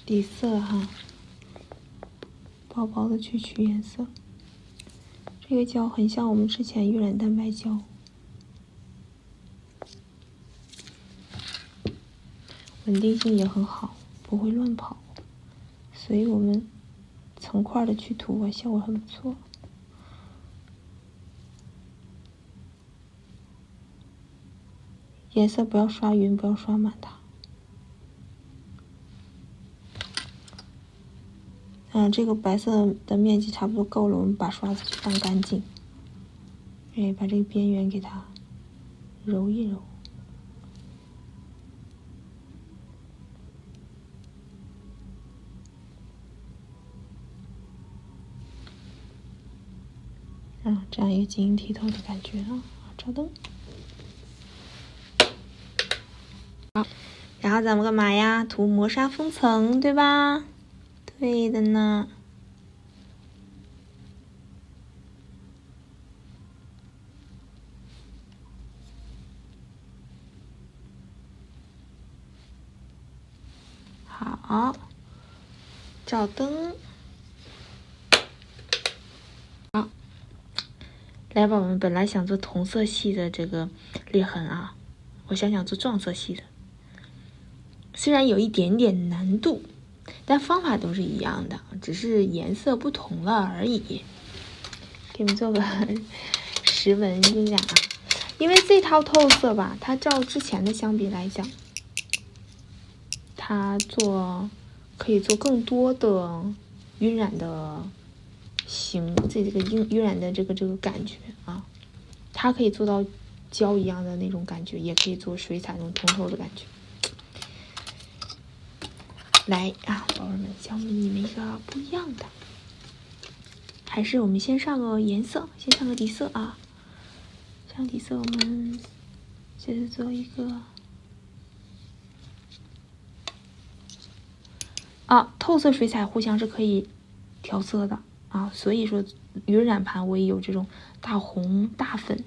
底色哈，薄薄的去取颜色。这个胶很像我们之前晕染蛋白胶，稳定性也很好，不会乱跑，所以我们成块的去涂啊，效果很不错。颜色不要刷匀，不要刷满它。这个白色的面积差不多够了，我们把刷子去翻干净。把这个边缘给它揉一揉。这样一个晶莹剔透的感觉啊！照灯。好，然后咱们干嘛呀？涂磨砂封层，对吧？对的呢。好，照灯。好，来吧，我们本来想做同色系的这个裂痕啊，我想做撞色系的，虽然有一点点难度，但方法都是一样的，只是颜色不同了而已。给你们做个石纹晕染啊，因为这套透色吧，它照之前的相比来讲，它可以做更多的晕染的这个晕染的这个感觉啊，它可以做到胶一样的那种感觉，也可以做水彩那种通透的感觉。来啊，宝贝们，教你们一个不一样的，还是我们先上个颜色，先上个底色啊。上底色，我们先做一个透色水彩互相是可以调色的啊，所以说晕染盘我也有这种大红、大粉、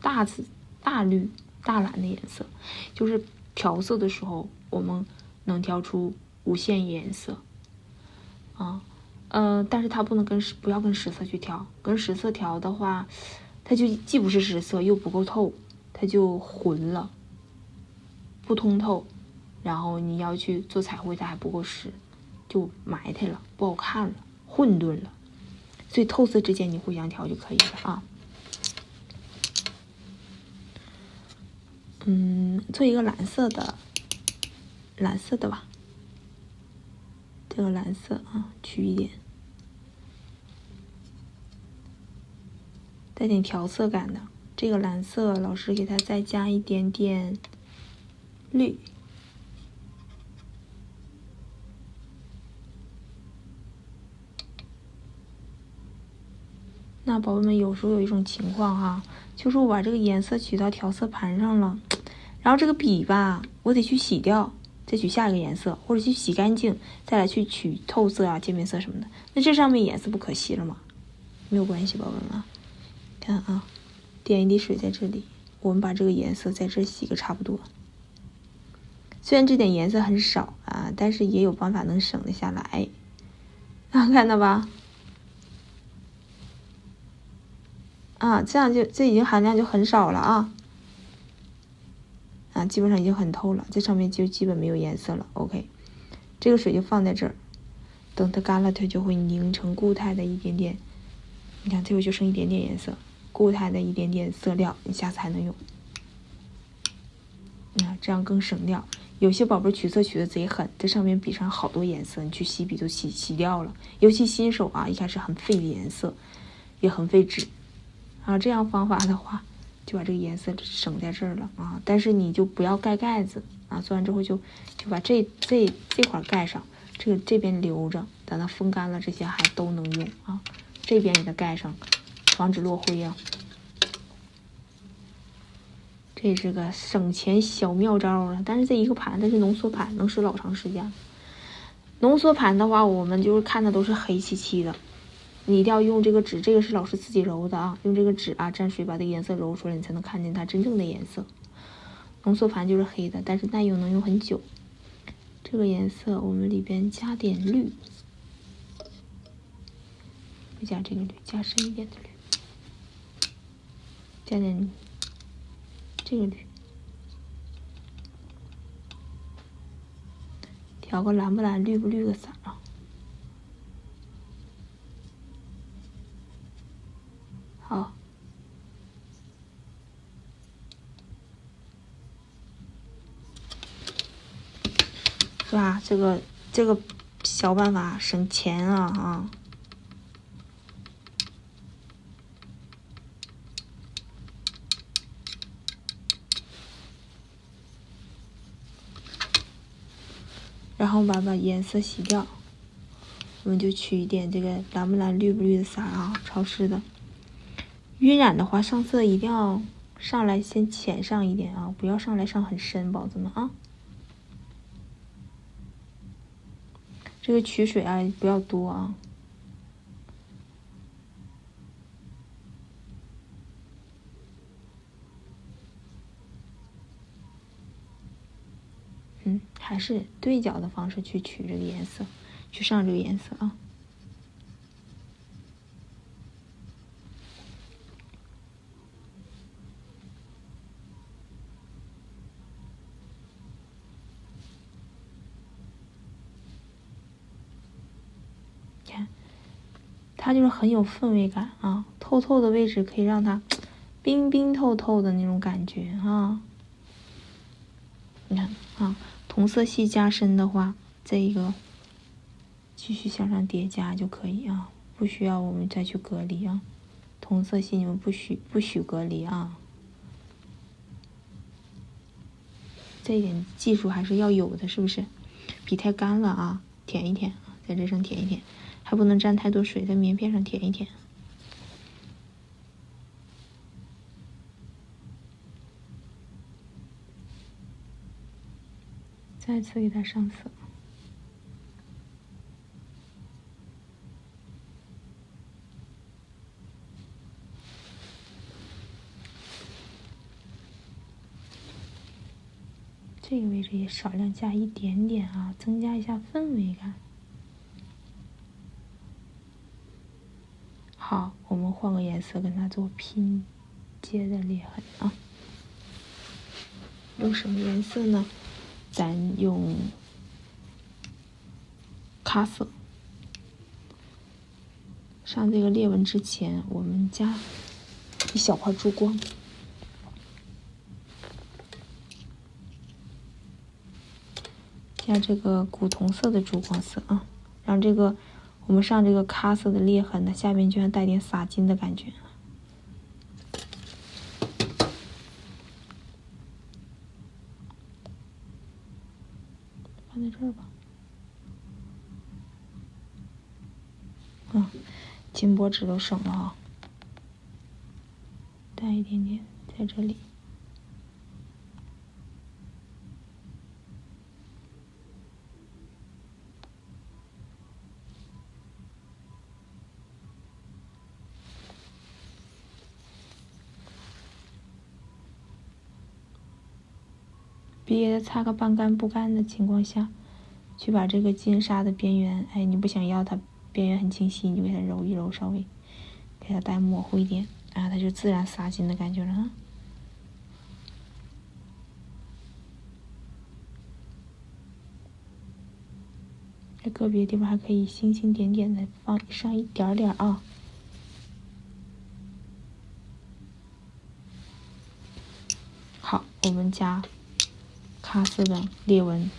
大紫、大绿、大蓝的颜色，就是调色的时候我们能调出无限颜色啊。但是它不要跟实色去调，跟实色调的话，它就既不是实色又不够透，它就浑了，不通透，然后你要去做彩绘它还不够实，就埋汰了，不好看了，混沌了。所以透色之间你互相调就可以了啊。做一个蓝色的吧，这个蓝色啊，取一点，带点调色感的。这个蓝色老师给它再加一点点绿。那宝贝们，有时候有一种情况哈，就是我把这个颜色取到调色盘上了，然后这个笔吧，我得去洗掉，再取下一个颜色，或者去洗干净，再来去取透色啊、渐变色什么的。那这上面颜色不可惜了吗？没有关系，宝贝们啊，看啊，点一滴水在这里，我们把这个颜色在这洗个差不多。虽然这点颜色很少啊，但是也有办法能省得下来。看到吧？这样这已经含量就很少了啊，基本上已经很透了，这上面就基本没有颜色了。OK， 这个水就放在这儿，等它干了，它就会凝成固态的一点点。你看，最后就剩一点点颜色，固态的一点点色料，你下次还能用。你看，这样更省料。有些宝贝取色取的贼狠，这上面笔上好多颜色，你去洗笔都洗掉了。尤其新手啊，一开始很费颜色，也很费纸。这样方法的话，就把这个颜色省在这儿了啊。但是你就不要盖盖子啊，做完之后就把这块盖上，这边留着，等它风干了，这些还都能用啊。这边给它盖上，防止落灰啊。这是个省钱小妙招了，但是这一个盘它是浓缩盘，能使老长时间。浓缩盘的话，我们就是看的都是黑漆漆的。你一定要用这个纸，这个是老师自己揉的啊，用这个纸啊沾水把这个颜色揉出来，你才能看见它真正的颜色。浓缩盘就是黑的，但是耐用，能用很久。这个颜色我们里边加点绿，不加这个绿，加深一点的绿，加点这个绿，调个蓝不蓝、绿不绿的色啊。好，是吧？这个小办法省钱啊！然后把颜色洗掉，我们就取一点这个蓝不蓝、绿不绿的色啊。潮湿的晕染的话，上色一定要上来先浅上一点啊，不要上来上很深，宝子们啊。这个取水啊不要多啊。还是对角的方式去取这个颜色，去上这个颜色啊。看，它就是很有氛围感啊，透透的位置可以让它冰冰透透的那种感觉啊。你看啊，同色系加深的话，这一个继续向上叠加就可以啊，不需要我们再去隔离啊。同色系你们不许隔离啊，这一点技术还是要有的，是不是？笔太干了啊，舔一舔，在这上舔一舔，还不能沾太多水，在棉片上舔一舔。再次给它上色。这个位置也少量加一点点啊，增加一下氛围感。好，我们换个颜色跟它做拼接的裂痕啊。用什么颜色呢？咱用咖色。上这个裂纹之前，我们加一小块珠光。加这个古铜色的珠光色啊，让这个我们上这个咖色的裂痕呢，下面居然带点洒金的感觉。放在这儿吧。金箔纸都省了啊，带一点点在这里。笔给它擦个半干不干的情况下，去把这个金沙的边缘，哎，你不想要它边缘很清晰，你就给它揉一揉，稍微给它带模糊一点啊，它就自然洒金的感觉了啊。在个别地方还可以星星点点的放上一点点啊。好，我们加咖色的裂纹。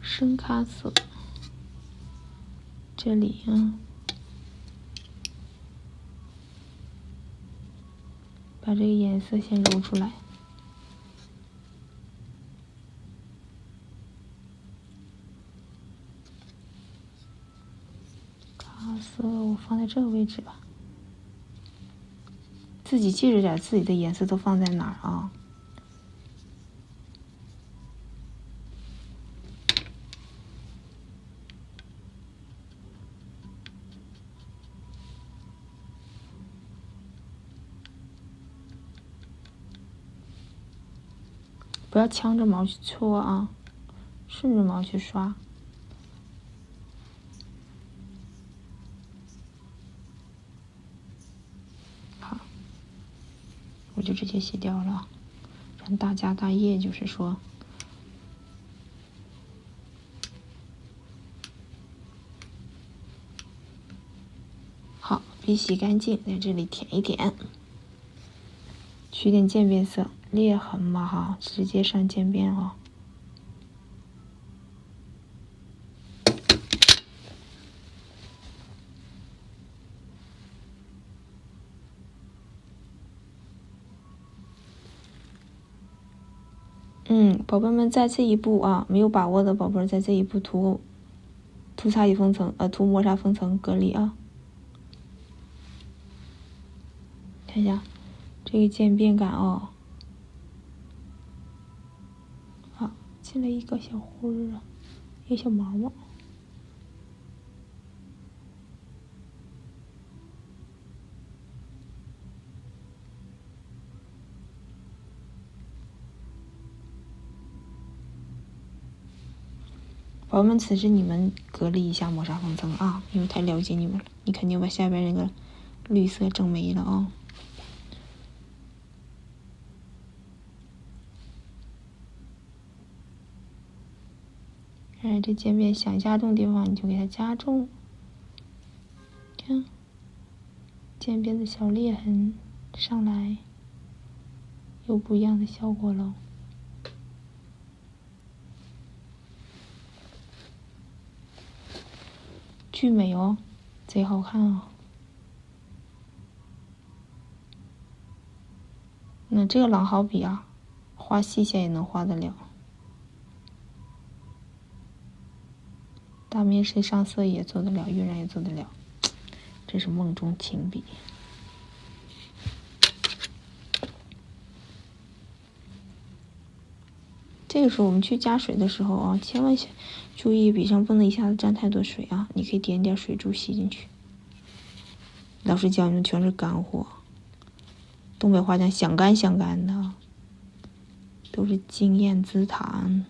深咖色，这里啊，把这个颜色先揉出来。咖色我放在这个位置吧，自己记着点自己的颜色都放在哪儿啊。不要呛着毛去搓啊，顺着毛去刷。好，我就直接洗掉了，让大家大业，就是说。好，笔洗干净，在这里舔一舔，取点渐变色，裂痕嘛哈，直接上渐变哦。宝贝们，在这一步啊，没有把握的宝贝在这一步涂擦一封层，涂磨砂封层隔离啊。看一下这个渐变感哦，好，进了一个小灰儿啊，一个小毛毛。宝宝们，此时你们隔离一下磨砂封层啊，因为太了解你们了，你肯定把下边那个绿色整没了啊。这渐变想加重地方，你就给它加重。看，渐变的小裂痕上来，有不一样的效果喽。巨美哦，贼好看哦。那这个狼毫笔啊，画细线也能画得了，大面谁上色也做得了，晕染也做得了，这是梦中情笔。这个时候我们去加水的时候啊，千万注意笔上不能一下子沾太多水啊，你可以点点水珠吸进去。老师教你们全是干货，东北话讲想干想干的，都是经验之谈。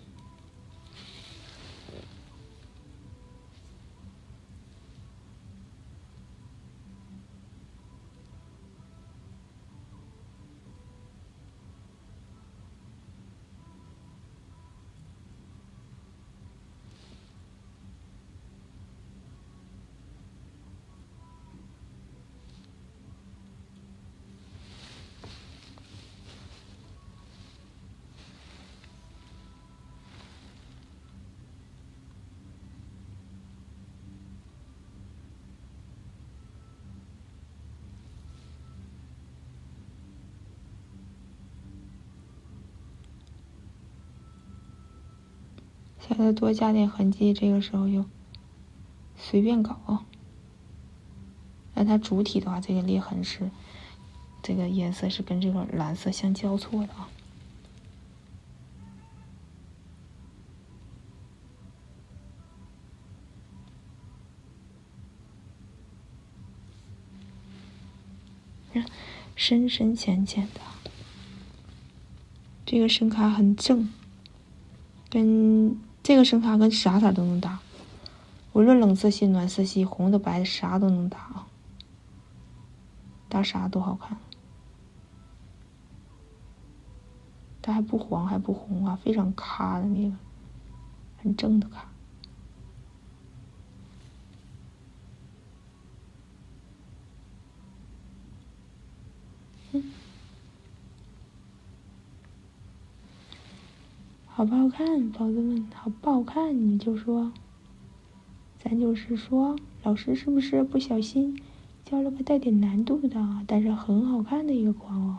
现在多加点痕迹，这个时候就随便搞。那它主体的话，这个裂痕是这个颜色是跟这个蓝色相交错的啊。深深浅浅的，这个深咖很正，跟这个深咖跟啥色都能搭，无论冷色系、暖色系、红的、白的，啥都能搭啊，搭啥都好看。它还不黄还不红啊，非常咖的那个，很正的咖。好不好看，宝子们？好不好看？你们就说。咱就是说，老师是不是不小心教了个带点难度的，但是很好看的一个框哦？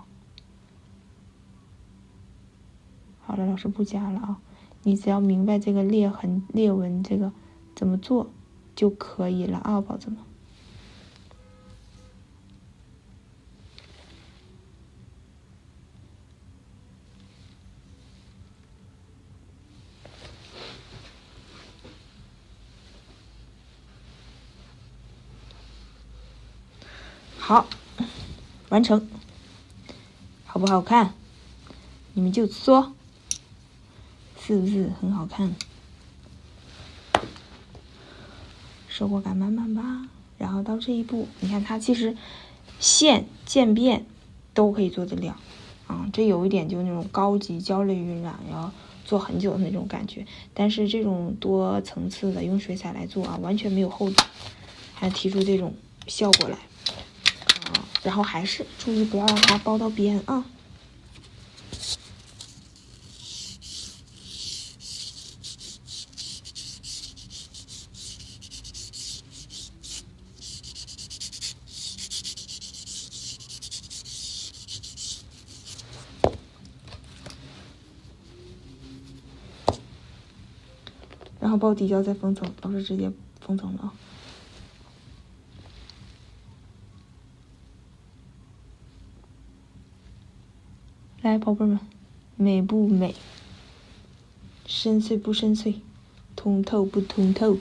好了，老师不加了啊，你只要明白这个裂痕、裂纹这个怎么做就可以了啊，宝子们。好，完成，好不好看？你们就说。是不是很好看？收获感满满吧。然后到这一步，你看它其实线渐变都可以做得了啊，这有一点就那种高级焦类晕染要做很久的那种感觉，但是这种多层次的用水彩来做啊，完全没有厚度，还提出这种效果来啊。然后还是注意不要让它包到边啊。然后包底胶再封层，老师直接封层了啊。来，宝贝们，美不美？深邃不深邃？通透不通透？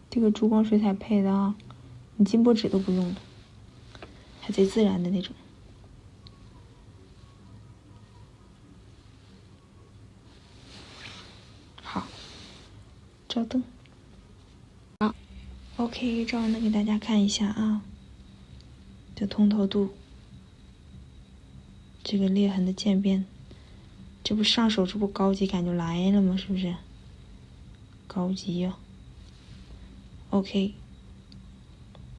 这个珠光水彩配的啊，你金箔纸都不用的，还贼自然的那种。好，照灯。好 ，OK，照样的给大家看一下啊，这通透度，这个裂痕的渐变，这不上手，这不高级感就来了吗？是不是？高级呀、OK。